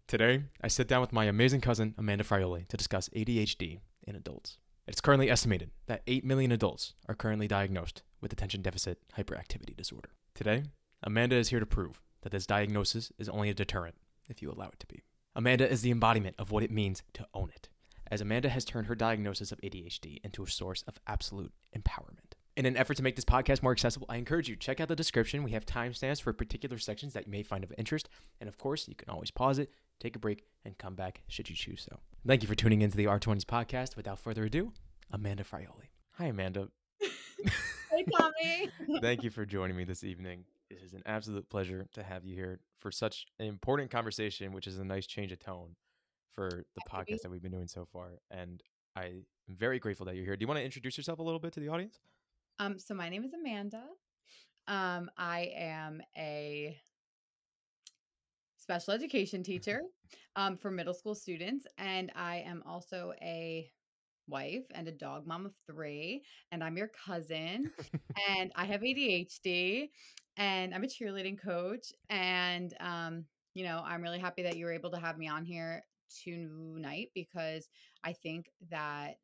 Today, I sit down with my amazing cousin, Amanda Fraioli, to discuss ADHD in adults. It's currently estimated that 8 million adults are currently diagnosed with attention deficit hyperactivity disorder. Today, Amanda is here to prove that this diagnosis is only a deterrent if you allow it to be. Amanda is the embodiment of what it means to own it, as Amanda has turned her diagnosis of ADHD into a source of absolute empowerment. In an effort to make this podcast more accessible, I encourage you to check out the description. We have timestamps for particular sections that you may find of interest. And of course, you can always pause it, take a break, and come back should you choose so. Thank you for tuning into the R20s podcast. Without further ado, Amanda Fraioli. Hi, Amanda. Hey, Tommy. Thank you for joining me this evening. It is an absolute pleasure to have you here for such an important conversation, which is a nice change of tone for the podcast that we've been doing so far. And I am very grateful that you're here. Do you want to introduce yourself a little bit to the audience? So my name is Amanda. I am a special education teacher for middle school students, and I am also a wife and a dog mom of 3, and I'm your cousin, and I have ADHD, and I'm a cheerleading coach, and I'm really happy that you were able to have me on here tonight because I think that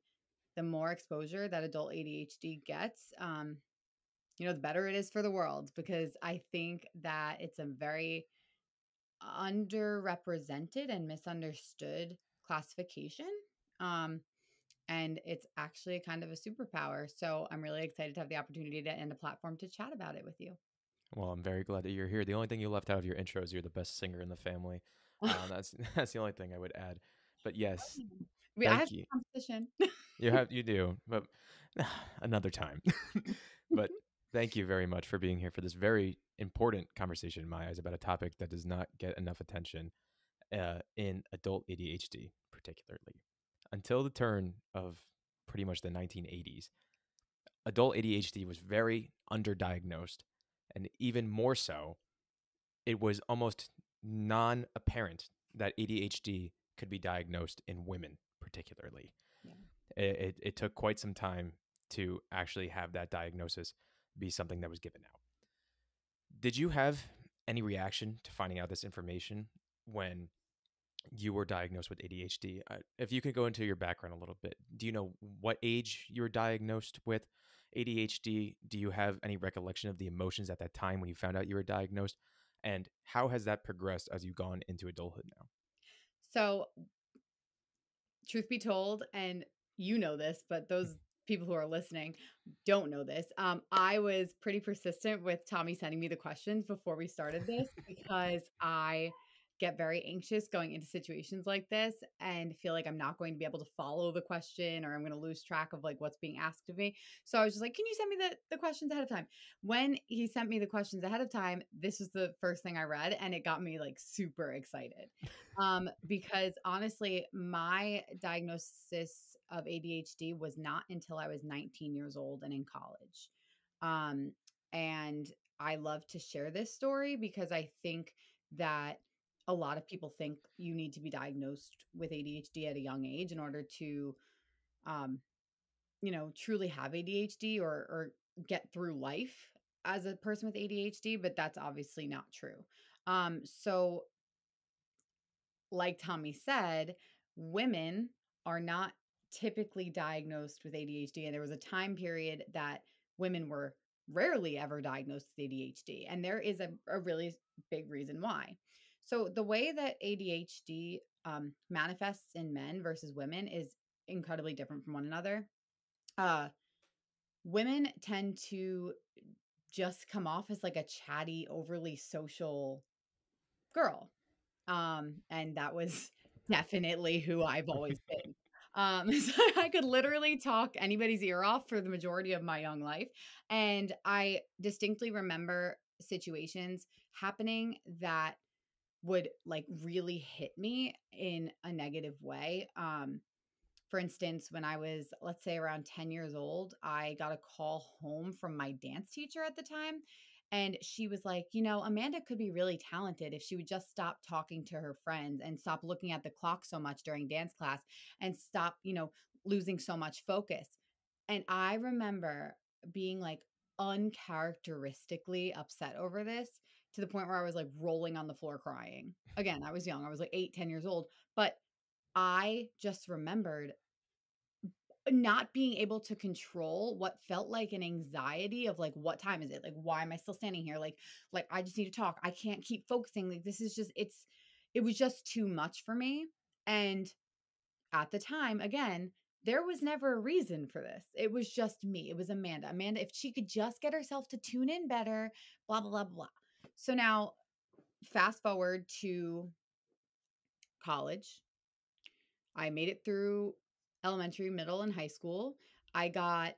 the more exposure that adult ADHD gets, the better it is for the world, because I think that it's a very underrepresented and misunderstood classification. And it's actually kind of a superpower. So I'm really excited to have the opportunity to and a platform to chat about it with you. Well, I'm very glad that you're here. The only thing you left out of your intro is you're the best singer in the family. That's the only thing I would add. But yes, I have thank you. competition. You do, but another time. But thank you very much for being here for this very important conversation in my eyes about a topic that does not get enough attention in adult ADHD, particularly. Until the turn of pretty much the 1980s, adult ADHD was very underdiagnosed, and even more so, it was almost non-apparent that ADHD could be diagnosed in women, particularly. Yeah. It took quite some time to actually have that diagnosis be something that was given out. Did you have any reaction to finding out this information when you were diagnosed with ADHD? If you could go into your background a little bit, do you know what age you were diagnosed with ADHD? Do you have any recollection of the emotions at that time when you found out you were diagnosed? And how has that progressed as you've gone into adulthood now? So, truth be told, and you know this, but those people who are listening don't know this. I was pretty persistent with Tommy sending me the questions before we started this because I get very anxious going into situations like this and feel like I'm not going to be able to follow the question, or I'm going to lose track of like what's being asked of me. So I was just like, can you send me the questions ahead of time? When he sent me the questions ahead of time, this was the first thing I read, and it got me like super excited. Because honestly, my diagnosis of ADHD was not until I was 19 years old and in college. And I love to share this story because I think that a lot of people think you need to be diagnosed with ADHD at a young age in order to, um, truly have ADHD or get through life as a person with ADHD, but that's obviously not true. So like Tommy said, women are not typically diagnosed with ADHD. And there was a time period that women were rarely ever diagnosed with ADHD. And there is a really big reason why. So, the way that ADHD manifests in men versus women is incredibly different from one another. Uh, Women tend to just come off as like a chatty, overly social girl. And that was definitely who I've always been. So I could literally talk anybody's ear off for the majority of my young life. And I distinctly remember situations happening that would like really hit me in a negative way. For instance, when I was, let's say, around 10 years old, I got a call home from my dance teacher at the time. And she was like, Amanda could be really talented if she would just stop talking to her friends and stop looking at the clock so much during dance class and stop, losing so much focus. And I remember being like uncharacteristically upset over this to the point where I was like rolling on the floor crying. Again, I was young. I was like 8, 10 years old. But I just remembered not being able to control what felt like an anxiety of like, what time is it? Like, why am I still standing here? Like I just need to talk. I can't keep focusing. Like, this is just, it was just too much for me. And at the time, again, there was never a reason for this. It was just me. It was Amanda. Amanda, if she could just get herself to tune in better, blah, blah, blah, blah. So now fast forward to college. I made it through elementary, middle, and high school. I got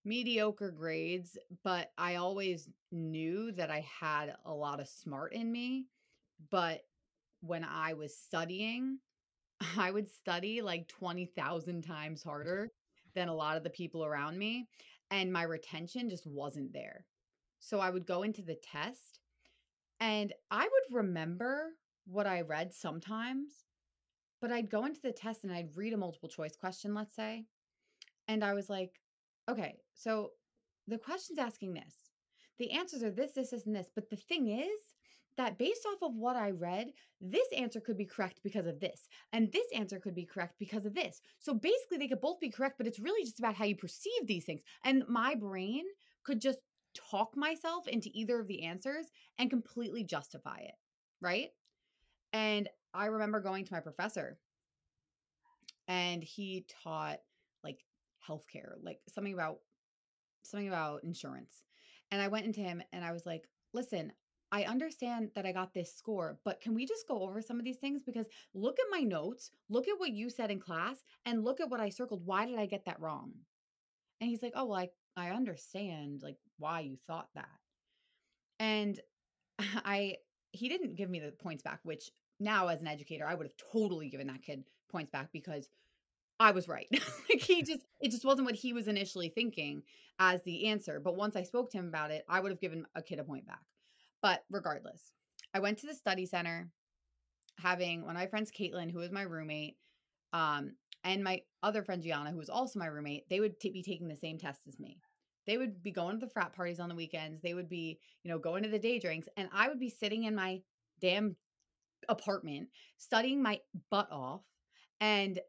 mediocre grades, but I always knew that I had a lot of smart in me. But when I was studying, I would study like 20,000 times harder than a lot of the people around me. And my retention just wasn't there. So I would go into the test and I would remember what I read sometimes, but I'd go into the test and I'd read a multiple choice question, let's say. And I was like, okay, so the question's asking this. The answers are this, this, this, and this. But the thing is that based off of what I read, this answer could be correct because of this. And this answer could be correct because of this. So basically, they could both be correct, but it's really just about how you perceive these things. And my brain could just talk myself into either of the answers and completely justify it. Right. And I remember going to my professor and he taught like healthcare, like something about insurance. And I went into him and I was like, listen, I understand that I got this score, but can we just go over some of these things? Because look at my notes, look at what you said in class, and look at what I circled. Why did I get that wrong? And he's like, oh, well, I understand like why you thought that. And I, he didn't give me the points back, which now as an educator, I would have totally given that kid points back because I was right. Like it just wasn't what he was initially thinking as the answer. But once I spoke to him about it, I would have given a kid a point back. But regardless, I went to the study center having one of my friends, Caitlin, who was my roommate, um, and my other friend, Gianna, who was also my roommate, they would be taking the same test as me. They would be going to the frat parties on the weekends. They would be, going to the day drinks. And I would be sitting in my damn apartment studying my butt off. And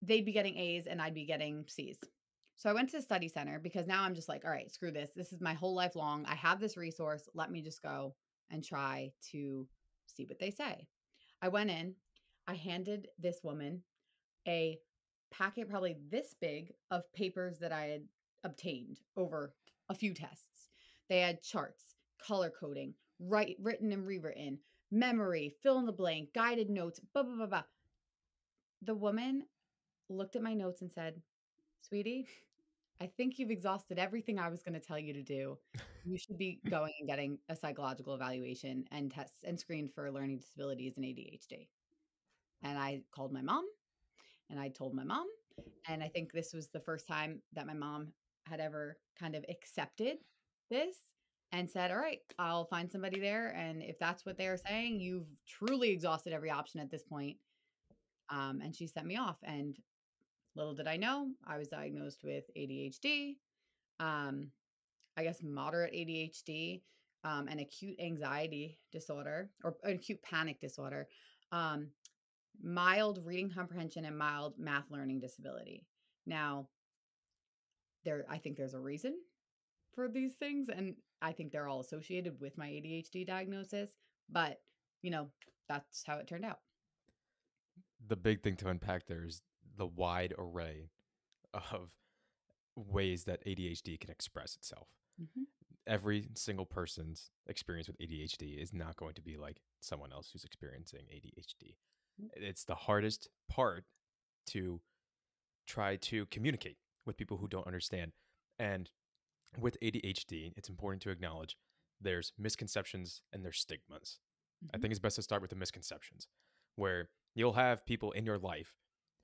they'd be getting A's and I'd be getting C's. So I went to the study center because now I'm just like, all right, screw this. This is my whole life long. I have this resource. Let me just go and try to see what they say. I went in, I handed this woman a packet probably this big of papers that I had obtained over a few tests. They had charts, color coding, written and rewritten, memory, fill in the blank, guided notes, blah, blah, blah, blah. The woman looked at my notes and said, sweetie, I think you've exhausted everything I was going to tell you to do. You should be going and getting a psychological evaluation and tests and screened for learning disabilities and ADHD. And I called my mom and I told my mom. And I think this was the first time that my mom had ever kind of accepted this and said, all right, I'll find somebody there. And if that's what they're saying, you've truly exhausted every option at this point. And she sent me off. And little did I know, I was diagnosed with ADHD, I guess moderate ADHD, and acute anxiety disorder or acute panic disorder, mild reading comprehension, and mild math learning disability. Now, I think there's a reason for these things, and I think they're all associated with my ADHD diagnosis, but that's how it turned out. The big thing to unpack there is the wide array of ways that ADHD can express itself. Mm-hmm. Every single person's experience with ADHD is not going to be like someone else who's experiencing ADHD. It's the hardest part to try to communicate with people who don't understand. And with ADHD, it's important to acknowledge there's misconceptions and there's stigmas. Mm-hmm. I think it's best to start with the misconceptions, where you'll have people in your life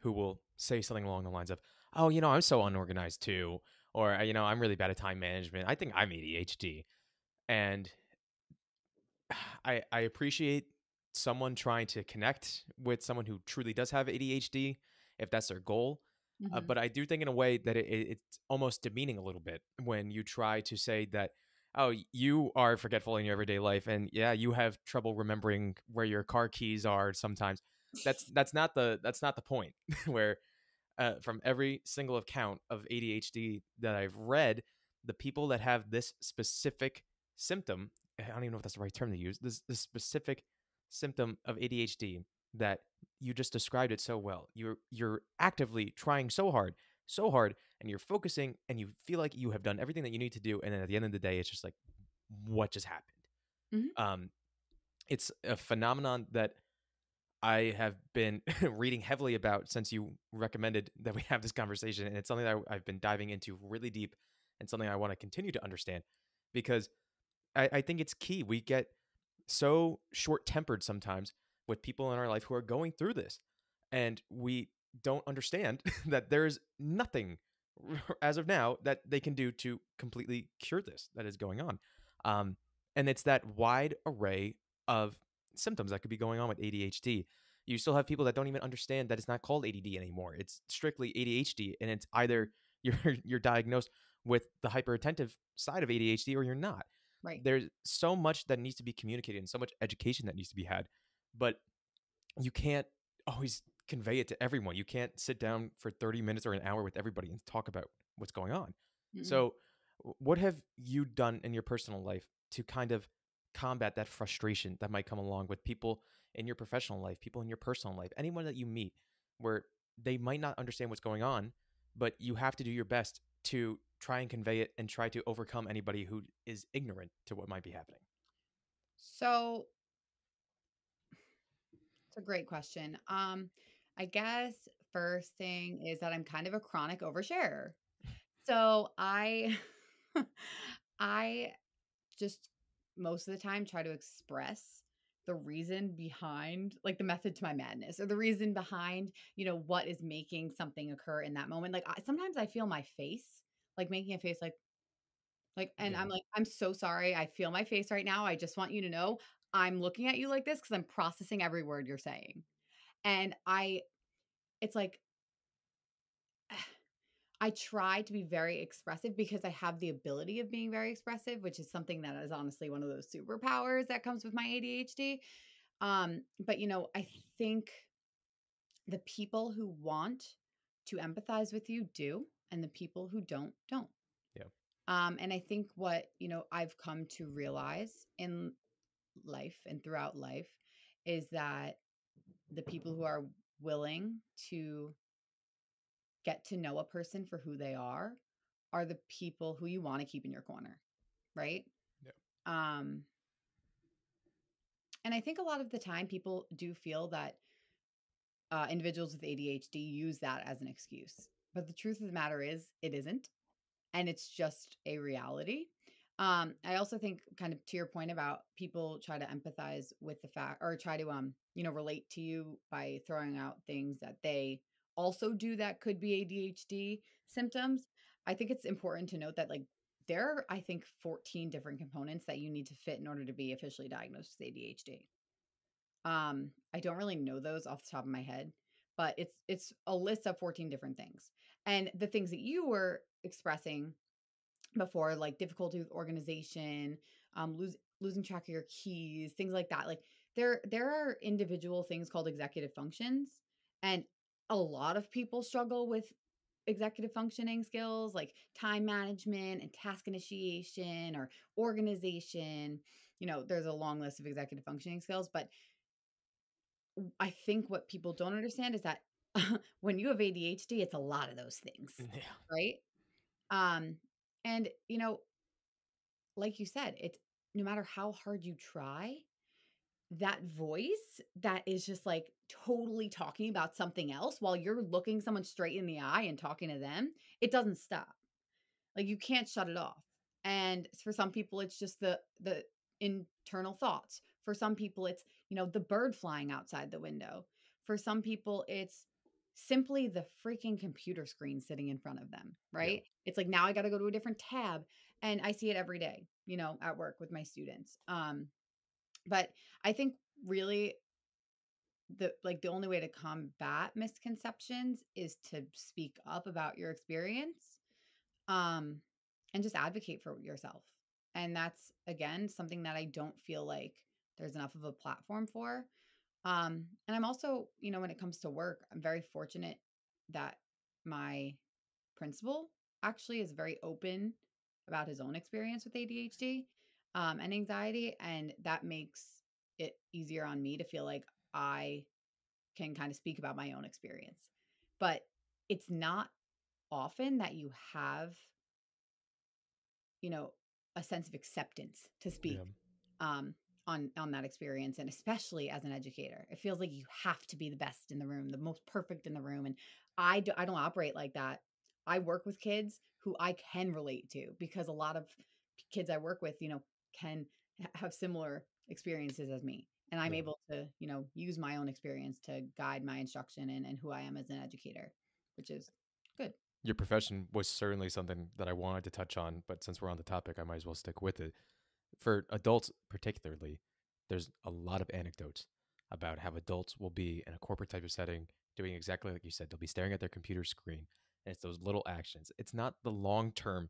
who will say something along the lines of, oh, I'm so unorganized too. Or, I'm really bad at time management. I think I'm ADHD. And I appreciate someone trying to connect with someone who truly does have ADHD, if that's their goal. Mm-hmm. But I do think in a way that it's almost demeaning a little bit when you try to say that oh, you are forgetful in your everyday life, and yeah, you have trouble remembering where your car keys are sometimes. That's not the point. Where from every single account of ADHD that I've read, the people that have this specific symptom, I don't even know if that's the right term to use, this specific symptom of ADHD that you just described it so well. You're actively trying so hard, and you're focusing, and you feel like you have done everything that you need to do, and then at the end of the day, it's just like, what just happened? Mhm. Um, it's a phenomenon that I have been reading heavily about since you recommended that we have this conversation. And it's something that I've been diving into really deep, and something I want to continue to understand, because I think it's key. We get so short tempered sometimes with people in our life who are going through this, and we don't understand that there's nothing as of now that they can do to completely cure this that is going on. Um, and it's that wide array of symptoms that could be going on with ADHD. You still have people that don't even understand that it's not called ADD anymore. It's strictly ADHD, and it's either you're diagnosed with the hyperattentive side of ADHD or you're not. Right. There's so much that needs to be communicated and so much education that needs to be had, but you can't always convey it to everyone. You can't sit down for 30 minutes or an hour with everybody and talk about what's going on. Mm-mm. So, what have you done in your personal life to kind of combat that frustration that might come along with people in your professional life, people in your personal life, anyone that you meet where they might not understand what's going on, but you have to do your best to try and convey it and try to overcome anybody who is ignorant to what might be happening? So it's a great question. I guess first thing is that I'm kind of a chronic oversharer. So I just most of the time try to express the reason behind like the method to my madness, or the reason behind, what is making something occur in that moment. Like sometimes I feel my face like making a face and Yeah. I'm like, I'm so sorry. I feel my face right now. I just want you to know I'm looking at you like this because I'm processing every word you're saying. And it's like, I try to be very expressive because I have the ability of being very expressive, which is something that is honestly one of those superpowers that comes with my ADHD. But I think the people who want to empathize with you do, and the people who don't. Yeah. And I think what, I've come to realize in life and throughout life is that the people who are willing to get to know a person for who they are the people who you want to keep in your corner, right? Yeah. Um, and I think a lot of the time people do feel that individuals with ADHD use that as an excuse. But the truth of the matter is, it isn't. And it's just a reality. I also think, kind of to your point about people try to empathize with the fact, or try to relate to you by throwing out things that they also do that could be ADHD symptoms. I think it's important to note that like there are, I think, 14 different components that you need to fit in order to be officially diagnosed with ADHD. I don't really know those off the top of my head, but it's a list of 14 different things. And the things that you were expressing before, like difficulty with organization, losing track of your keys, things like that. Like there are individual things called executive functions, and a lot of people struggle with executive functioning skills like time management and task initiation or organization. There's a long list of executive functioning skills, but I think what people don't understand is that when you have ADHD, it's a lot of those things, Yeah. right? Um, and like you said, it's no matter how hard you try, that voice that is just like totally talking about something else while you're looking someone straight in the eye and talking to them, it doesn't stop. Like you can't shut it off. And for some people it's just the internal thoughts. For some people it's, the bird flying outside the window. For some people it's simply the freaking computer screen sitting in front of them, Yeah. right? It's like now I got to go to a different tab, and I see it every day, at work with my students. But I think really the only way to combat misconceptions is to speak up about your experience, um, and just advocate for yourself. And that's, again, something that I don't feel like there's enough of a platform for. And I'm also, when it comes to work, I'm very fortunate that my principal actually is very open about his own experience with ADHD and anxiety. And that makes it easier on me to feel like I can kind of speak about my own experience. But it's not often that you have, you know, a sense of acceptance to speak Yeah. um, on that experience, and especially as an educator, it feels like you have to be the best in the room, the most perfect in the room, and I don't operate like that. I work with kids who I can relate to because a lot of kids I work with, can have similar experiences as me, and I'm Yeah. able to, use my own experience to guide my instruction and who I am as an educator, which is good. Your profession was certainly something that I wanted to touch on, but since we're on the topic, I might as well stick with it. For adults, particularly, there's a lot of anecdotes about how adults will be in a corporate type of setting doing exactly like you said. They'll be staring at their computer screen, and it's those little actions. It's not the long term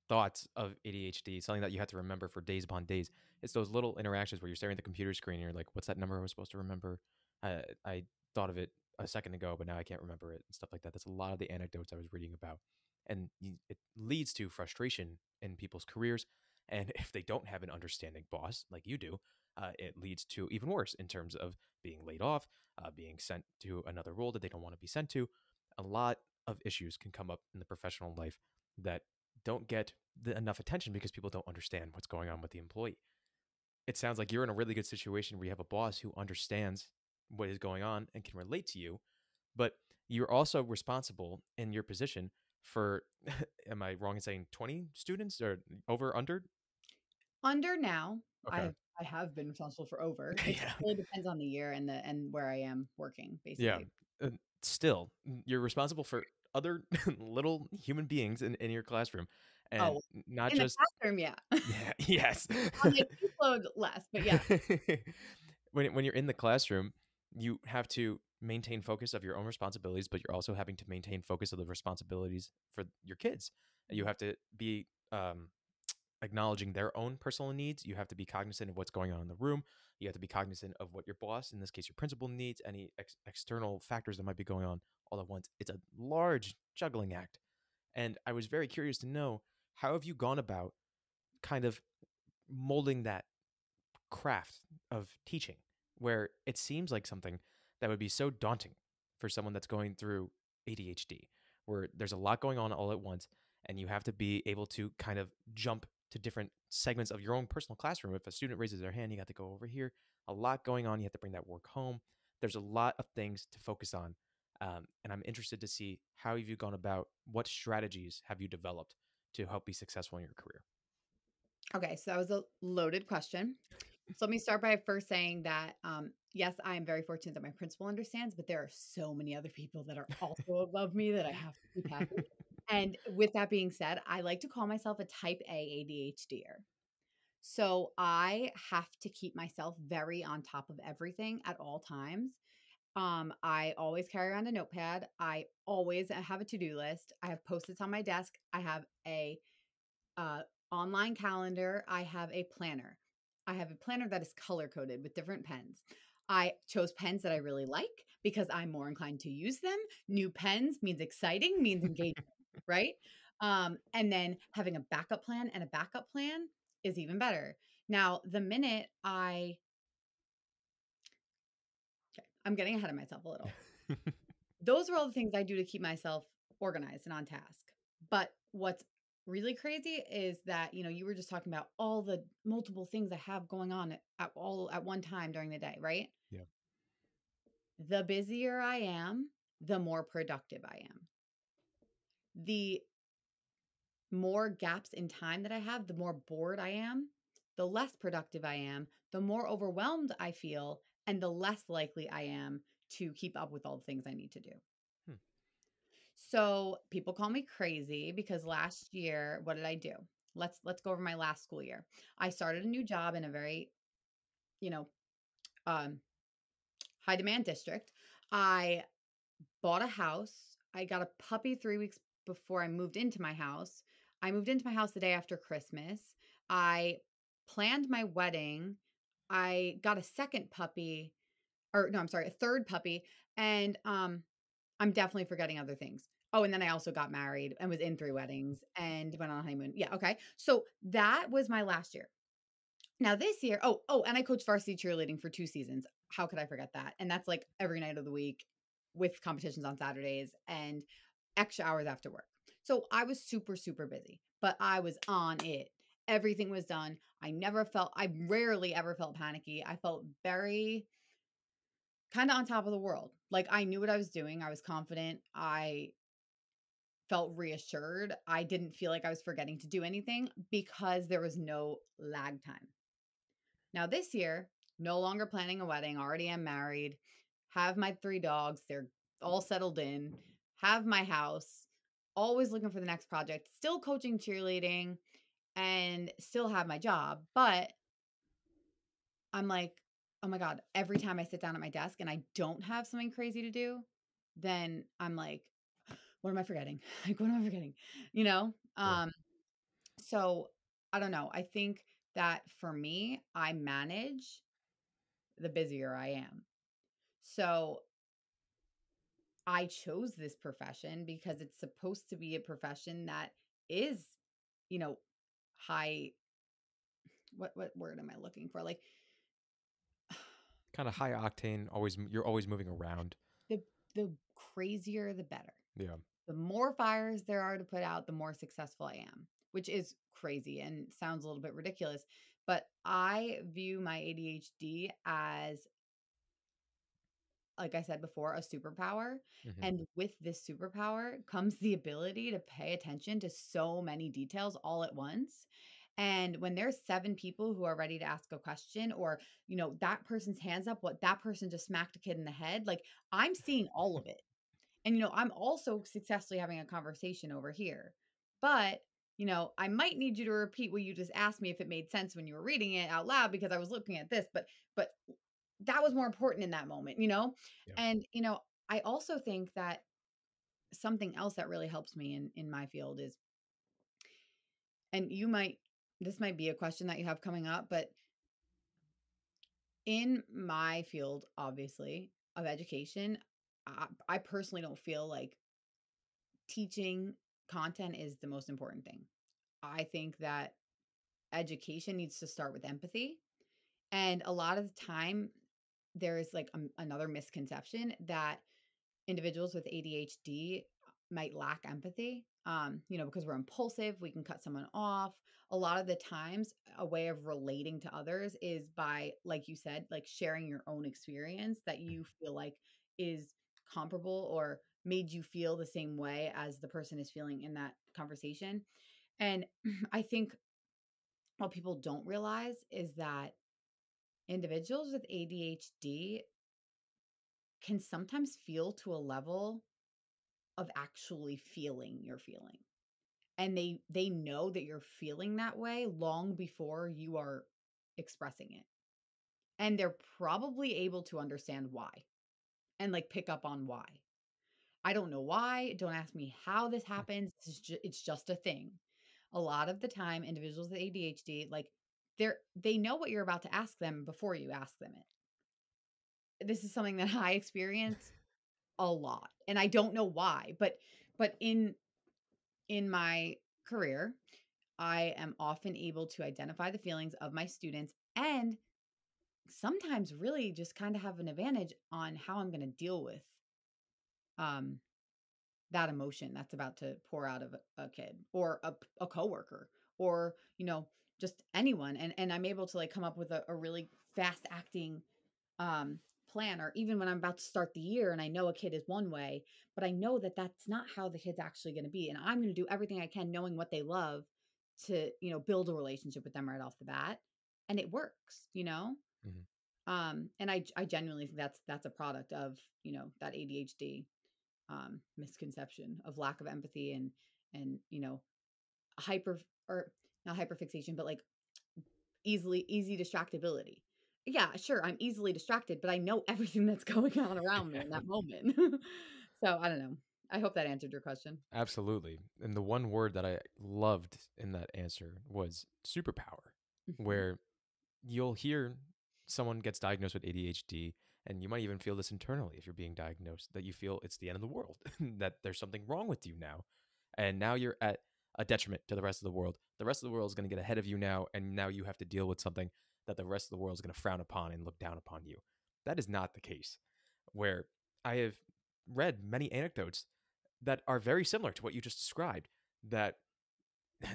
thoughts of ADHD, something that you have to remember for days upon days. It's those little interactions where you're staring at the computer screen and you're like, what's that number I was supposed to remember? I thought of it a second ago, but now I can't remember it and stuff like that. That's a lot of the anecdotes I was reading about. And it leads to frustration in people's careers. And if they don't have an understanding boss like you do, it leads to even worse in terms of being laid off, being sent to another role that they don't want to be sent to. A lot of issues can come up in the professional life that don't get enough attention because people don't understand what's going on with the employee. It sounds like you're in a really good situation where you have a boss who understands what is going on and can relate to you, but you're also responsible in your position for, am I wrong in saying 20 students or over under? Under now, Okay. I have been responsible for over. It Yeah. really depends on the year and where I am working, Yeah. basically. Still, you're responsible for other little human beings in your classroom and Oh, not in the just, classroom, yeah. yeah, yes. On my caseload, less, but yeah. When you're in the classroom, you have to maintain focus of your own responsibilities, but you're also having to maintain focus of the responsibilities for your kids. You Mhm. have to be acknowledging their own personal needs. You have to be cognizant of what's going on in the room. You have to be cognizant of what your boss, in this case, your principal, needs, any external factors that might be going on all at once. It's a large juggling act. And I was very curious to know, how have you gone about kind of molding that craft of teaching, where it seems like something that would be so daunting for someone that's going through ADHD, where there's a lot going on all at once, and you have to be able to kind of jump to different segments of your own personal classroom. If a student raises their hand, you got to go over here. A lot going on. You have to bring that work home. There's a lot of things to focus on. And I'm interested to see, how have you gone about, what strategies have you developed to help be successful in your career? Okay, so that was a loaded question. So let me start by first saying that, yes, I am very fortunate that my principal understands, but there are so many other people that are also above me that I have to keep happy. And with that being said, I like to call myself a type A ADHDer. So I have to keep myself very on top of everything at all times. I always carry around a notepad. I always have a to-do list. I have post-its on my desk. I have a uh, online calendar. I have a planner. I have a planner that is color coded with different pens. I chose pens that I really like because I'm more inclined to use them. New pens means exciting, means engagement, right? And then having a backup plan and a backup plan is even better. Now, the minute I'm getting ahead of myself a little. Those are all the things I do to keep myself organized and on task. But what's really crazy is that, you were just talking about all the multiple things I have going on at one time during the day, right? Yeah. The busier I am, the more productive I am. The more gaps in time that I have, the more bored I am, the less productive I am, the more overwhelmed I feel, and the less likely I am to keep up with all the things I need to do. Hmm. So people call me crazy because last year, what did I do? Let's go over my last school year. I started a new job in a very, you know, um, high demand district. I bought a house. I got a puppy 3 weeks before I moved into my house. I moved into my house the day after Christmas. I planned my wedding. I got a second puppy, or no, I'm sorry, a third puppy, and I'm definitely forgetting other things. Oh, and then I also got married and was in 3 weddings and went on a honeymoon. Yeah, okay. So that was my last year. Now this year, and I coached varsity cheerleading for 2 seasons. How could I forget that? And that's like every night of the week with competitions on Saturdays and extra hours after work. So I was super, super busy, but I was on it. Everything was done. I rarely ever felt panicky. I felt very kind of on top of the world. Like I knew what I was doing. I was confident. I felt reassured. I didn't feel like I was forgetting to do anything because there was no lag time. Now this year, no longer planning a wedding, already am married, have my 3 dogs, they're all settled in, have my house, always looking for the next project, still coaching cheerleading and still have my job, but I'm like, "Oh my god, every time I sit down at my desk and I don't have something crazy to do, then I'm like, what am I forgetting? Like, what am I forgetting?" You know? Yeah. So I don't know. I think that for me, I manage the busier I am. So I chose this profession because it's supposed to be a profession that is, you know, high what word am I looking for? Like Kind of high octane, you're always moving around. the the crazier the better. Yeah. The more fires there are to put out, the more successful I am, which is crazy and sounds a little bit ridiculous, but I view my ADHD as, like I said before, a superpower. Hmm. And with this superpower comes the ability to pay attention to so many details all at once. And when there's 7 people who are ready to ask a question, or, that person's hands up, what that person just smacked a kid in the head, like I'm seeing all of it. And, I'm also successfully having a conversation over here. But, I might need you to repeat what you just asked me if it made sense when you were reading it out loud because I was looking at this, but that was more important in that moment. Yeah. And, I also think that something else that really helps me in my field is, and this might be a question that you have coming up, but in my field, obviously, of education, I personally don't feel like teaching content is the most important thing. I think that education needs to start with empathy. And a lot of the time, there is like another misconception that individuals with ADHD might lack empathy. Because we're impulsive, we can cut someone off. A lot of the times, a way of relating to others is by, like you said, like sharing your own experience that you feel like is comparable or made you feel the same way as the person is feeling in that conversation. And I think what people don't realize is that individuals with ADHD can sometimes feel to a level of actually feeling your feeling. And they know that you're feeling that way long before you are expressing it. And they're probably able to understand why and like pick up on why. I don't know why. Don't ask me how this happens. It's just a thing. A lot of the time, individuals with ADHD, like they know what you're about to ask them before you ask them it. This is something that I experience a lot, and I don't know why, but in my career, I am often able to identify the feelings of my students and sometimes really just kind of have an advantage on how I'm going to deal with um that emotion that's about to pour out of a kid or a coworker or just anyone, and I'm able to like come up with a really fast acting um plan, or even when I'm about to start the year and I know a kid is one way, but I know that that's not how the kid's actually going to be, and I'm going to do everything I can knowing what they love to build a relationship with them right off the bat, and it works. Hmm. And I genuinely think that's a product of that ADHD misconception of lack of empathy and hyper, or not hyperfixation, but like easy distractibility. Yeah, sure, I'm easily distracted, but I know everything that's going on around me in that moment. So I don't know. I hope that answered your question. Absolutely. And the one word that I loved in that answer was superpower, Mhm. where you'll hear someone gets diagnosed with ADHD, and you might even feel this internally if you're being diagnosed, that you feel it's the end of the world, that there's something wrong with you now. And now you're at a detriment to the rest of the world. The rest of the world is going to get ahead of you now, and now you have to deal with something that the rest of the world is going to frown upon and look down upon you. That is not the case. Where I have read many anecdotes that are very similar to what you just described, that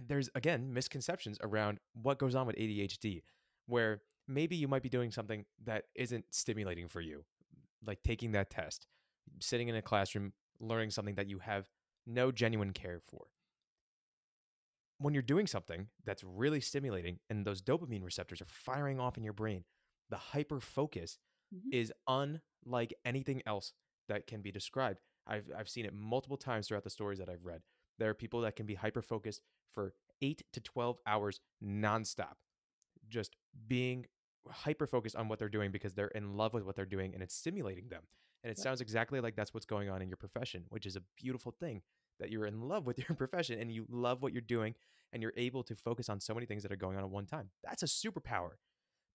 there's again misconceptions around what goes on with ADHD, where maybe you might be doing something that isn't stimulating for you, like taking that test, sitting in a classroom, learning something that you have no genuine care for. When you're doing something that's really stimulating and those dopamine receptors are firing off in your brain, the hyper focus Mhm. is unlike anything else that can be described. I've seen it multiple times throughout the stories that I've read. There are people that can be hyper focused for 8 to 12 hours nonstop, just being hyper focused on what they're doing because they're in love with what they're doing and it's stimulating them. And it Yep. sounds exactly like that's what's going on in your profession, which is a beautiful thing, that you're in love with your profession and you love what you're doing and you're able to focus on so many things that are going on at one time. That's a superpower.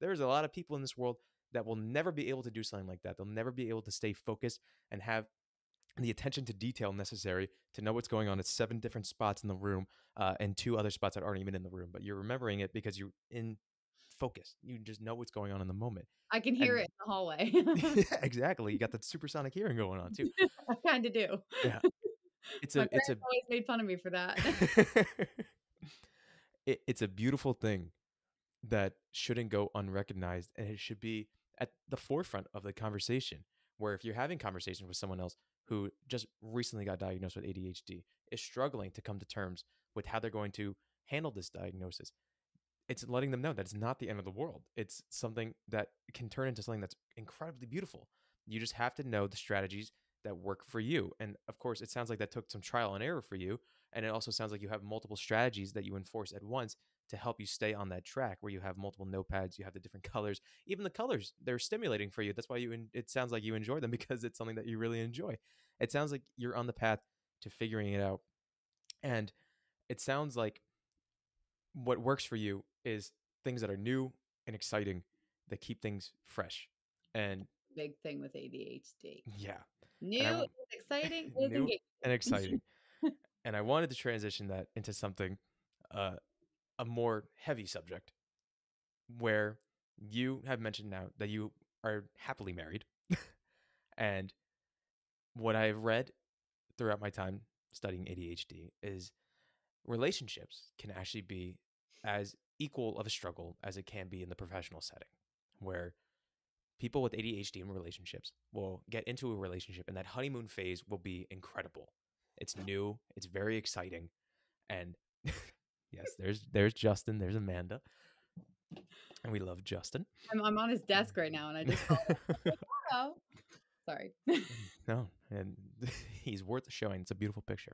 There's a lot of people in this world that will never be able to do something like that. They'll never be able to stay focused and have the attention to detail necessary to know what's going on at 7 different spots in the room, and 2 other spots that aren't even in the room, but you're remembering it because you're in focus. You just know what's going on in the moment. I can hear And it in the hallway. yeah, exactly. You got that supersonic hearing going on too. I kinda do. Yeah. It's My a it's a parents always made fun of me for that. it's a beautiful thing that shouldn't go unrecognized, and it should be at the forefront of the conversation, where if you're having conversations with someone else who just recently got diagnosed with ADHD, is struggling to come to terms with how they're going to handle this diagnosis, it's letting them know that it's not the end of the world. It's something that can turn into something that's incredibly beautiful. You just have to know the strategies that work for you. And of course, it sounds like that took some trial and error for you. And it also sounds like you have multiple strategies that you enforce at once to help you stay on that track, where you have multiple notepads, you have the different colors. Even the colors, they're stimulating for you. That's why it sounds like you enjoy them, because it's something that you really enjoy. It sounds like you're on the path to figuring it out. And it sounds like what works for you is things that are new and exciting, that keep things fresh. And Big thing with ADHD. yeah, and New is exciting, is new and engaging. exciting. And I wanted to transition that into something, uh, a more heavy subject, where you have mentioned now that you are happily married. And what I've read throughout my time studying ADHD is relationships can actually be as equal of a struggle as it can be in the professional setting, where people with ADHD in relationships will get into a relationship and that honeymoon phase will be incredible. It's new, it's very exciting. And yes, there's Justin, there's Amanda, and we love Justin. I'm on his desk right now, and I just saw that. I was like, "Oh." Sorry. No, and he's worth showing. It's a beautiful picture.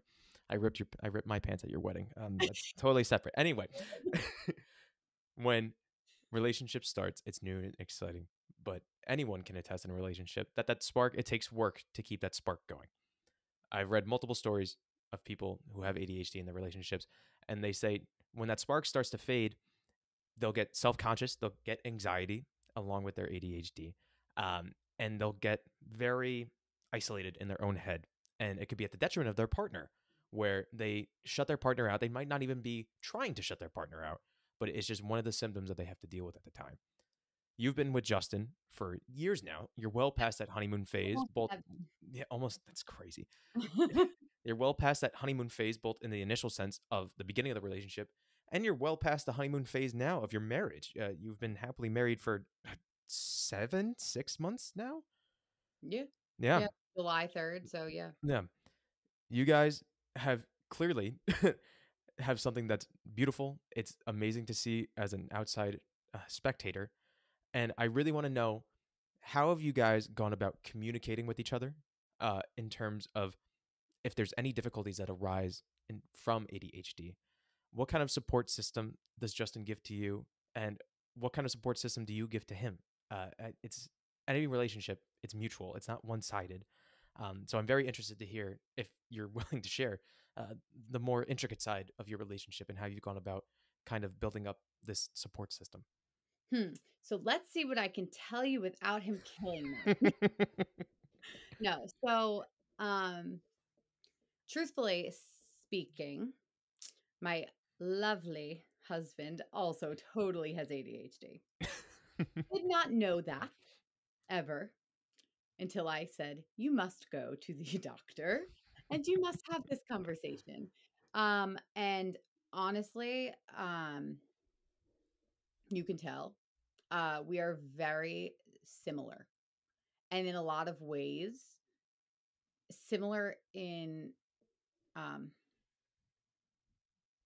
I ripped my pants at your wedding. That's totally separate. Anyway, when relationship starts, it's new and exciting, but anyone can attest in a relationship that that spark, it takes work to keep that spark going. I've read multiple stories of people who have ADHD in their relationships, and they say when that spark starts to fade, they'll get self-conscious, they'll get anxiety along with their ADHD, and they'll get very isolated in their own head, and it could be at the detriment of their partner, where they shut their partner out. They might not even be trying to shut their partner out, but it's just one of the symptoms that they have to deal with at the time. You've been with Justin for years now. You're well past that honeymoon phase. Almost Both, 7. yeah, almost. That's crazy. You're well past that honeymoon phase, both in the initial sense of the beginning of the relationship, and you're well past the honeymoon phase now of your marriage. You've been happily married for 6 months now. Yeah. Yeah, Yeah, July 3rd, so yeah. yeah. You guys have clearly have something that's beautiful. It's amazing to see as an outside spectator, and I really want to know, how have you guys gone about communicating with each other, in terms of if there's any difficulties that arise from ADHD? What kind of support system does Justin give to you, and what kind of support system do you give to him? It's any relationship; it's mutual. It's not one-sided. So I'm very interested to hear if you're willing to share the more intricate side of your relationship and how you've gone about kind of building up this support system. So let's see what I can tell you without him killing me. No. So, um, truthfully speaking, my lovely husband also totally has ADHD. Did not know that ever until I said, "You must go to the doctor and you must have this conversation." And honestly, you can tell we are very similar, and in a lot of ways, similar in um,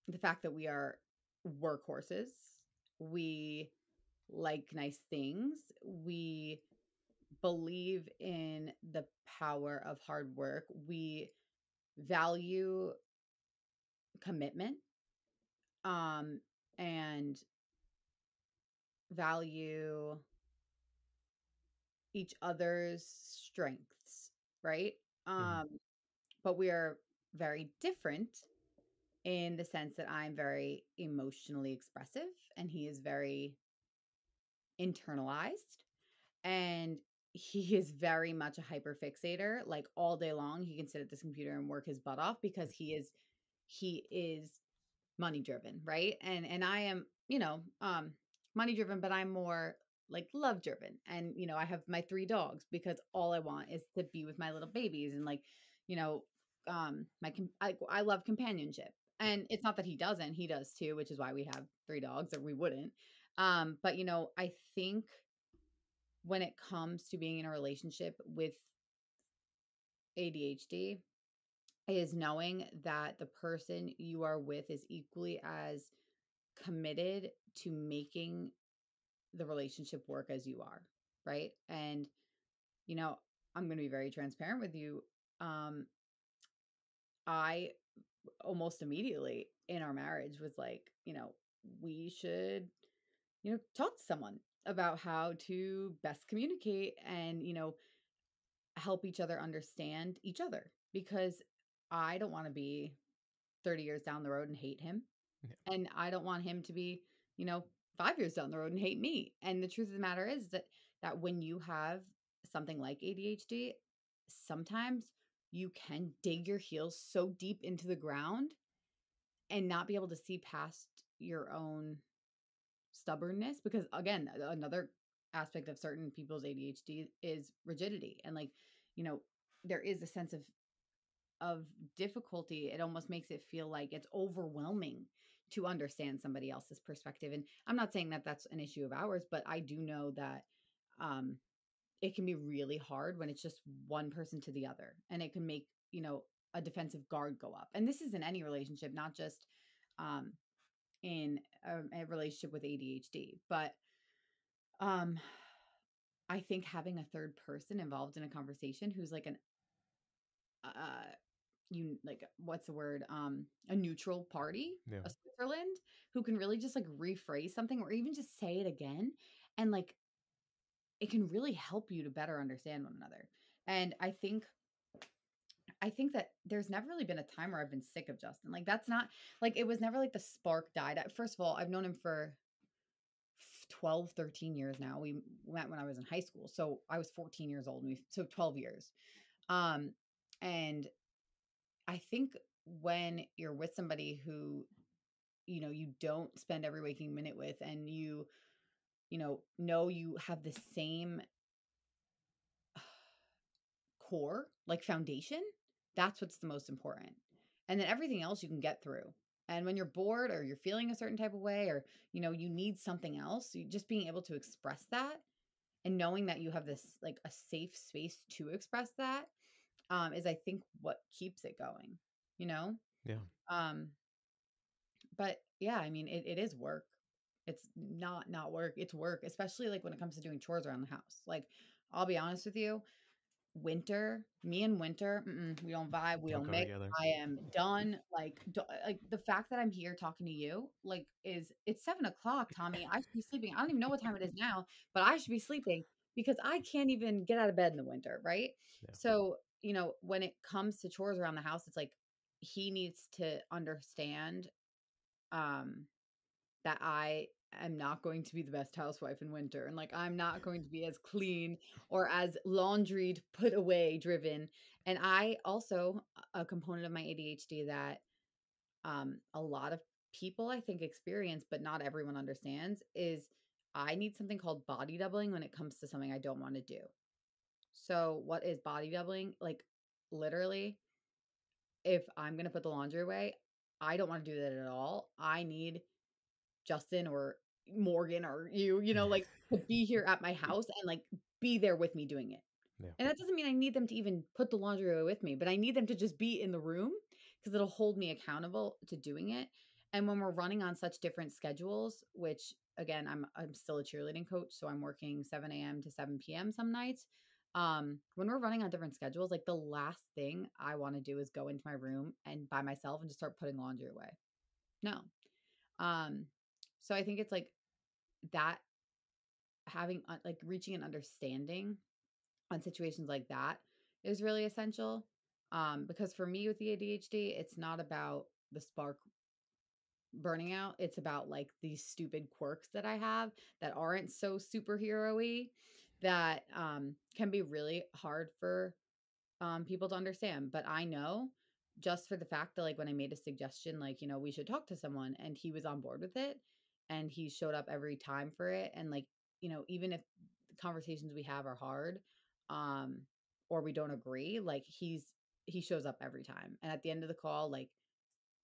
the fact that we are workhorses. We like nice things. We believe in the power of hard work. We value commitment, and value each other's strengths, right? Mhm. Um, but we are very different in the sense that I'm very emotionally expressive and he is very internalized. And he is very much a hyper fixator. Like all day long, he can sit at this computer and work his butt off because he is money driven, right? And I am, money driven, but I'm more like love driven. And I have my 3 dogs because all I want is to be with my little babies and like, you know, I love companionship. And it's not that he doesn't, he does too, which is why we have 3 dogs or we wouldn't. But I think when it comes to being in a relationship with ADHD is knowing that the person you are with is equally as committed to making the relationship work as you are, right? And you know, I'm going to be very transparent with you. Um I almost immediately in our marriage was like, we should, talk to someone about how to best communicate and, help each other understand each other because I don't want to be 30 years down the road and hate him. Yeah. And I don't want him to be, you know, 5 years down the road and hate me. And the truth of the matter is that when you have something like ADHD, sometimes you can dig your heels so deep into the ground and not be able to see past your own stubbornness because again, another aspect of certain people's ADHD is rigidity and like, you know, there is a sense of difficulty. It almost makes it feel like it's overwhelming to understand somebody else's perspective. And I'm not saying that that's an issue of ours, but I do know that um, it can be really hard when it's just one person to the other, and it can make a defensive guard go up. And this is in any relationship, not just um, in a relationship with ADHD, but um, I think having a third person involved in a conversation who's like an uh, you like what's the word a neutral party, Yeah. a Switzerland, who can really just like rephrase something or even just say it again, and like it can really help you to better understand one another. And I think that there's never really been a time where I've been sick of Justin. Like that's not like it was never like the spark died. First of all, I've known him for 12, 13 years now. We met when I was in high school, so I was 14 years old, and so 12 years. um and I think when you're with somebody who, you don't spend every waking minute with, and know you have the same core, like foundation, that's what's the most important. And then everything else you can get through. And when you're bored or you're feeling a certain type of way or, you need something else, you just being able to express that and knowing that you have this like a safe space to express that is I think what keeps it going, you know? Yeah. Um But yeah, I mean, it is work. It's not work. It's work, especially like when it comes to doing chores around the house. Like, I'll be honest with you, me and winter, we don't vibe, we Don't don't go mix. together. I am done. Like, like the fact that I'm here talking to you, like, it's 7 o'clock, Tommy. I should be sleeping. I don't even know what time it is now, but I should be sleeping because I can't even get out of bed in the winter, right? Yeah. So when it comes to chores around the house, it's like he needs to understand um that I am not going to be the best housewife in winter, and like I'm not going to be as clean or as laundried, put away driven. And I also, a component of my ADHD that a lot of people I think experience, but not everyone understands, is I need something called body doubling when it comes to something I don't want to do. So, what is body doubling? Like, literally, if I'm going to put the laundry away, I don't want to do that at all. I need Justin or Morgan or like to be here at my house and like be there with me doing it. Yeah. And that doesn't mean I need them to even put the laundry away with me, but I need them to just be in the room because it'll hold me accountable to doing it. And when we're running on such different schedules, which again, I'm still a cheerleading coach, so I'm working 7 a.m. to 7 p.m. some nights. When we're running on different schedules, like the last thing I want to do is go into my room and by myself and just start putting laundry away. No. Um, so I think it's like that having like reaching an understanding on situations like that is really essential. Because for me with the ADHD, it's not about the spark burning out. It's about like these stupid quirks that I have that aren't so superhero-y that can be really hard for people to understand. But I know just for the fact that like when I made a suggestion, like, we should talk to someone and he was on board with it and he showed up every time for it. And like, even if the conversations we have are hard, um, or we don't agree, like he shows up every time. And at the end of the call, like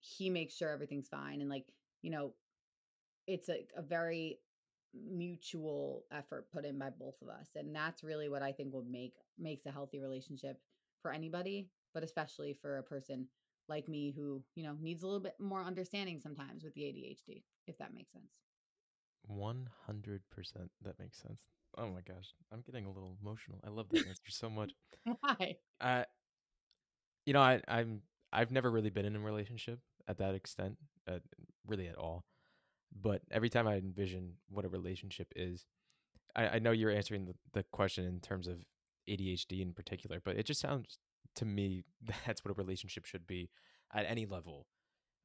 he makes sure everything's fine. And like, you know, it's a very mutual effort put in by both of us, and that's really what I think will makes a healthy relationship for anybody, but especially for a person like me who needs a little bit more understanding sometimes with the ADHD, if that makes sense. 100%. That makes sense. Oh my gosh, I'm getting a little emotional. I love that answer so much. Why? Uh, you know, I've never really been in a relationship at that extent, really at all. But every time I envision what a relationship is, I know you're answering the question in terms of ADHD in particular, but it just sounds to me that's what a relationship should be at any level.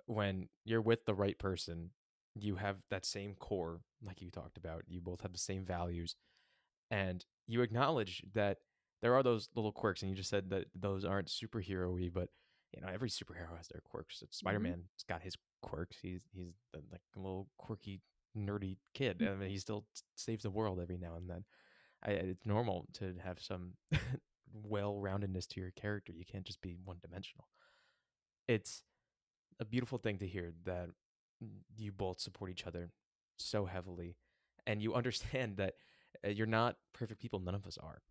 When you're with the right person, you have that same core, like you talked about. You both have the same values, and you acknowledge that there are those little quirks. And you just said that those aren't superhero-y, but every superhero has their quirks. Hmm. Spider-Man's got his quirks. He's like a little quirky, nerdy kid. I mean, he still saves the world every now and then. It's normal to have some well-roundedness to your character. You can't just be one-dimensional. It's a beautiful thing to hear that you both support each other so heavily, and you understand that you're not perfect people. None of us are.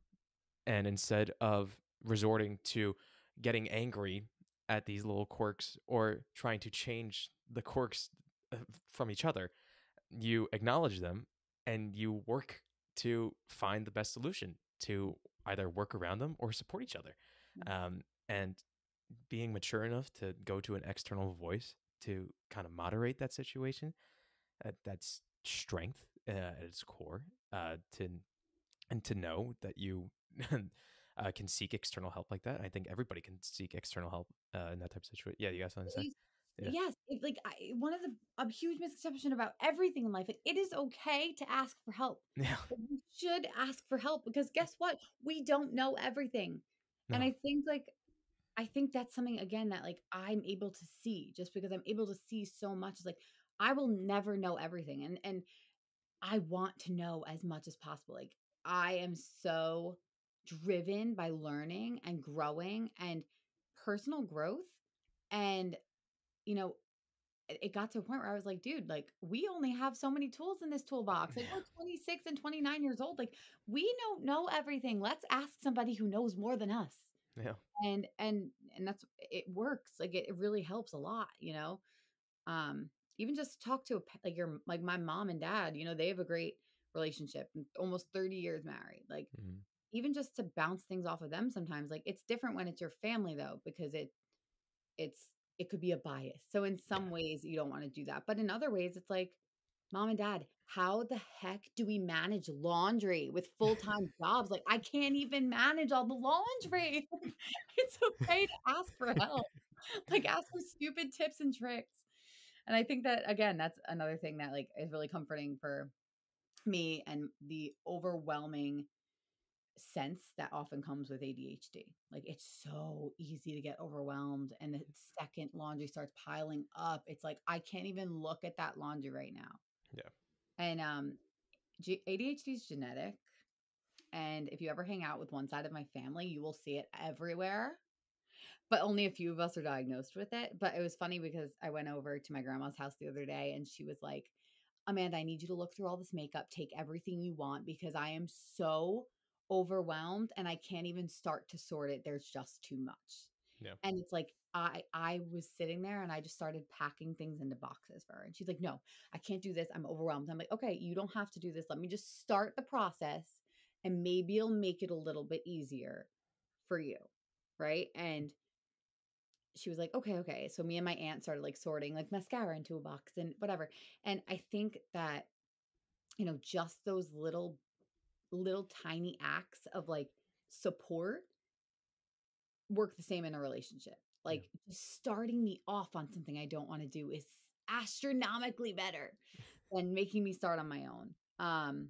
And instead of resorting to getting angry at these little quirks or trying to change the quirks from each other, you acknowledge them and you work to find the best solution to either work around them or support each other. And being mature enough to go to an external voice to kind of moderate that situation, that's strength at its core. To and to know that you can seek external help like that. I think everybody can seek external help in that type of situation. Yeah, you got something to say? Please. Yeah. Yes, one of the a huge misconception about everything in life, like, it is okay to ask for help. Yeah. But you should ask for help because guess what? We don't know everything. And No. I think that's something again that like I'm able to see just because I'm able to see so much. It's like I will never know everything, and I want to know as much as possible. Like I am so driven by learning and growing and personal growth. And you know, it got to a point where I was like, dude, like we only have so many tools in this toolbox. Like Yeah. we're 26 and 29 years old. Like we don't know everything. Let's ask somebody who knows more than us. Yeah. And that's it works. Like it really helps a lot. Um Even just talk to like your like my mom and dad, they have a great relationship, almost 30 years married. Like Mhm. even just to bounce things off of them sometimes. Like it's different when it's your family though because it's it could be a bias. So in Yeah. some ways you don't want to do that. But in other ways it's like Mom and dad, how the heck do we manage laundry with full-time jobs? Like, I can't even manage all the laundry. It's okay to ask for help. Like, ask for stupid tips and tricks. And I think that, again, that's another thing that, like, is really comforting for me and the overwhelming sense that often comes with ADHD. Like, it's so easy to get overwhelmed, and the second laundry starts piling up, it's like, I can't even look at that laundry right now. Yeah. And ADHD is genetic, and if you ever hang out with one side of my family, you will see it everywhere. But only a few of us are diagnosed with it. But it was funny because I went over to my grandma's house the other day, and she was like, Amanda, I need you to look through all this makeup, take everything you want because I am so overwhelmed and I can't even start to sort it. There's just too much. Yeah. And it's like I was sitting there and I just started packing things into boxes for her. And she's like, "No, I can't do this. I'm overwhelmed." I'm like, "Okay, you don't have to do this. Let me just start the process and maybe it'll make it a little bit easier for you." Right? And she was like, "Okay, okay." So me and my aunt started like sorting like mascara into a box and whatever. And I think that, just those little tiny acts of like support work the same in a relationship. Yeah. Like, just starting me off on something I don't want to do is astronomically better than making me start on my own.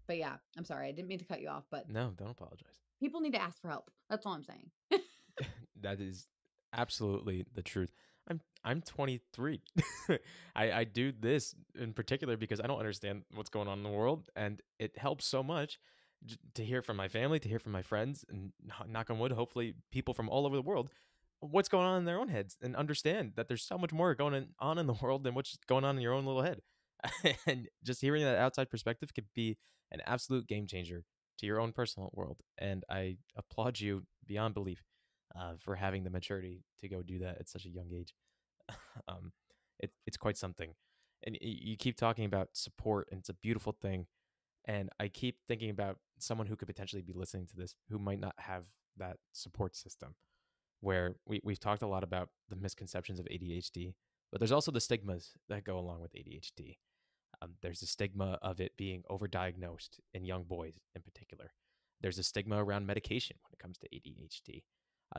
But yeah, I'm sorry. I didn't mean to cut you off, but No, don't apologize. people need to ask for help. That's all I'm saying. That is absolutely the truth. I'm 23. I do this in particular because I don't understand what's going on in the world, and it helps so much to hear from my family, to hear from my friends, and knock on wood, hopefully people from all over the world, what's going on in their own heads, and understand that there's so much more going on in the world than what's going on in your own little head. And just hearing that outside perspective could be an absolute game changer to your own personal world. And I applaud you beyond belief for having the maturity to go do that at such a young age. um, it's quite something. And you keep talking about support, and it's a beautiful thing. And I keep thinking about someone who could potentially be listening to this who might not have that support system. Where we've talked a lot about the misconceptions of ADHD, but there's also the stigmas that go along with ADHD. There's a stigma of it being overdiagnosed in young boys in particular. There's a stigma around medication when it comes to ADHD.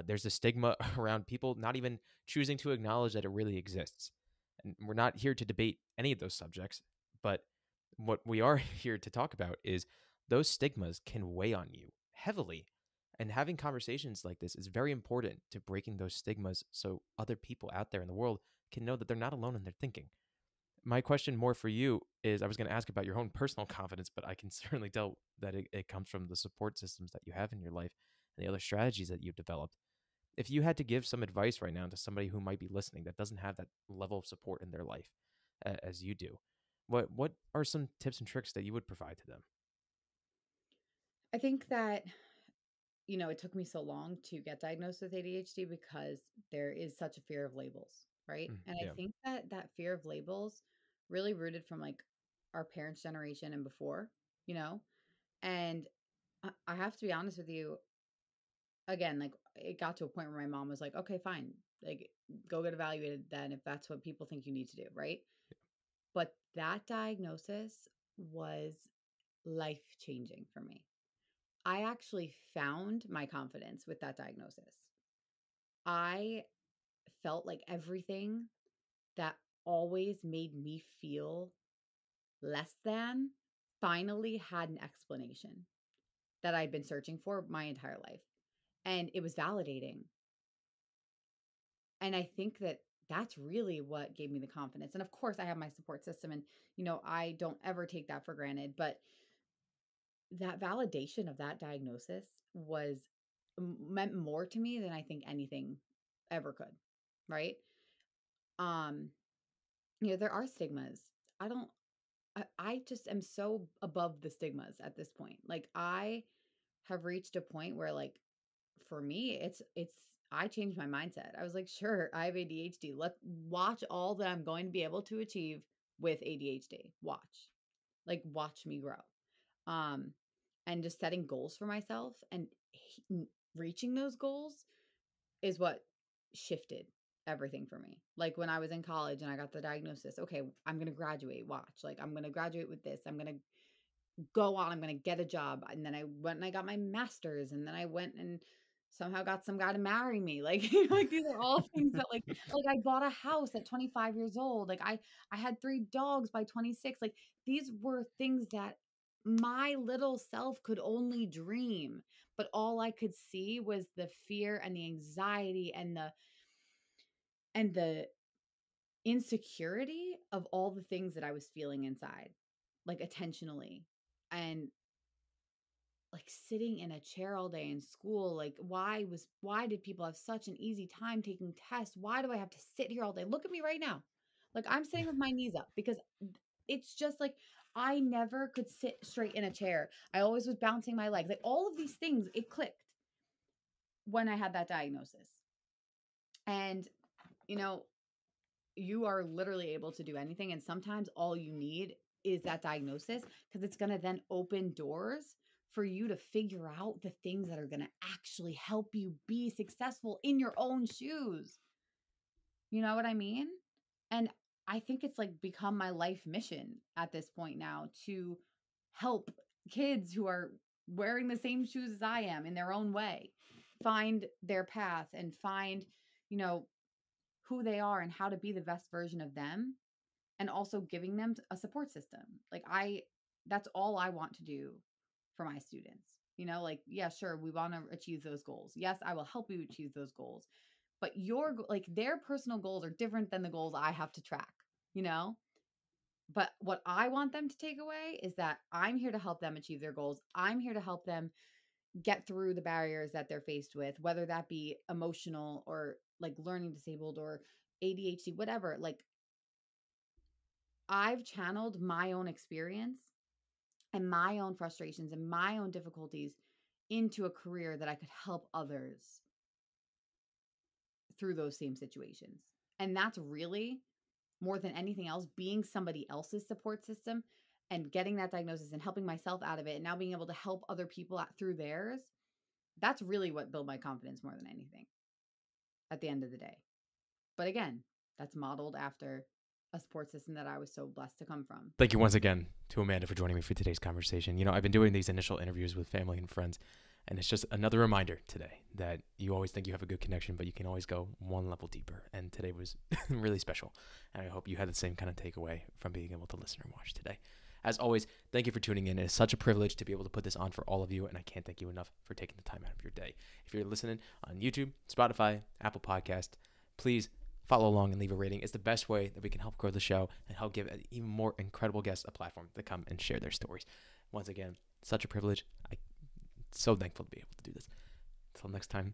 There's a stigma around people not even choosing to acknowledge that it really exists. And we're not here to debate any of those subjects, but what we are here to talk about is those stigmas can weigh on you heavily. And having conversations like this is very important to breaking those stigmas so other people out there in the world can know that they're not alone in their thinking. My question more for you is, I was going to ask about your own personal confidence, but I can certainly tell that it comes from the support systems that you have in your life and the other strategies that you've developed. If you had to give some advice right now to somebody who might be listening that doesn't have that level of support in their life as you do, what are some tips and tricks that you would provide to them? I think that, it took me so long to get diagnosed with ADHD because there is such a fear of labels, right? Mm, And I yeah, think that that fear of labels really rooted from like our parents' generation and before, you know? And I have to be honest with you, again, like it got to a point where my mom was like, okay, fine, like go get evaluated then if that's what people think you need to do, right? But that diagnosis was life changing for me. I actually found my confidence with that diagnosis. I felt like everything that always made me feel less than finally had an explanation that I'd been searching for my entire life. And it was validating. And I think that that's really what gave me the confidence. And of course, I have my support system, and, I don't ever take that for granted. But that validation of that diagnosis was meant more to me than I think anything ever could. Right. Um, there are stigmas. I don't I just am so above the stigmas at this point. Like, I have reached a point where, like, for me, it's I changed my mindset. I was like, sure, I have ADHD. Let watch all that I'm going to be able to achieve with ADHD. Watch. Like, watch me grow. Um and just setting goals for myself and reaching those goals is what shifted everything for me. Like when I was in college and I got the diagnosis, okay, I'm going to graduate. Watch, like I'm going to graduate with this. I'm going to go on. I'm going to get a job. And then I went and I got my master's, and then I went and somehow got some guy to marry me. Like, like these are all things that like I bought a house at 25 years old. Like I had 3 dogs by 26. Like these were things that my little self could only dream, but all I could see was the fear and the anxiety and the insecurity of all the things that I was feeling inside, like attentionally. And like sitting in a chair all day in school, like why did people have such an easy time taking tests? Why do I have to sit here all day? Look at me right now. Like I'm sitting with my knees up because it's just like I never could sit straight in a chair. I always was bouncing my legs. Like all of these things, it clicked when I had that diagnosis. And you know, you are literally able to do anything. And sometimes all you need is that diagnosis, because it's going to then open doors for you to figure out the things that are going to actually help you be successful in your own shoes. You know what I mean? And I think it's like become my life mission at this point now to help kids who are wearing the same shoes as I am in their own way find their path and find, you know, who they are and how to be the best version of them, and also giving them a support system. Like that's all I want to do for my students. You know, like, yeah, sure, we want to achieve those goals. Yes, I will help you achieve those goals. But like their personal goals are different than the goals I have to track, you know? But what I want them to take away is that I'm here to help them achieve their goals. I'm here to help them get through the barriers that they're faced with, whether that be emotional or like learning disabled or ADHD, whatever. Like I've channeled my own experience and my own frustrations and my own difficulties into a career that I could help others through those same situations. And that's really more than anything else, being somebody else's support system and getting that diagnosis and helping myself out of it and now being able to help other people out through theirs. That's really what built my confidence more than anything at the end of the day. But again, that's modeled after a support system that I was so blessed to come from. Thank you once again to Amanda for joining me for today's conversation. You know, I've been doing these initial interviews with family and friends, and it's just another reminder today that you always think you have a good connection, but you can always go one level deeper. And today was really special. And I hope you had the same kind of takeaway from being able to listen and watch today. As always, thank you for tuning in. It is such a privilege to be able to put this on for all of you, and I can't thank you enough for taking the time out of your day. If you're listening on YouTube, Spotify, Apple Podcast, please follow along and leave a rating. It's the best way that we can help grow the show and help give even more incredible guests a platform to come and share their stories. Once again, such a privilege. I'm so thankful to be able to do this. Until next time,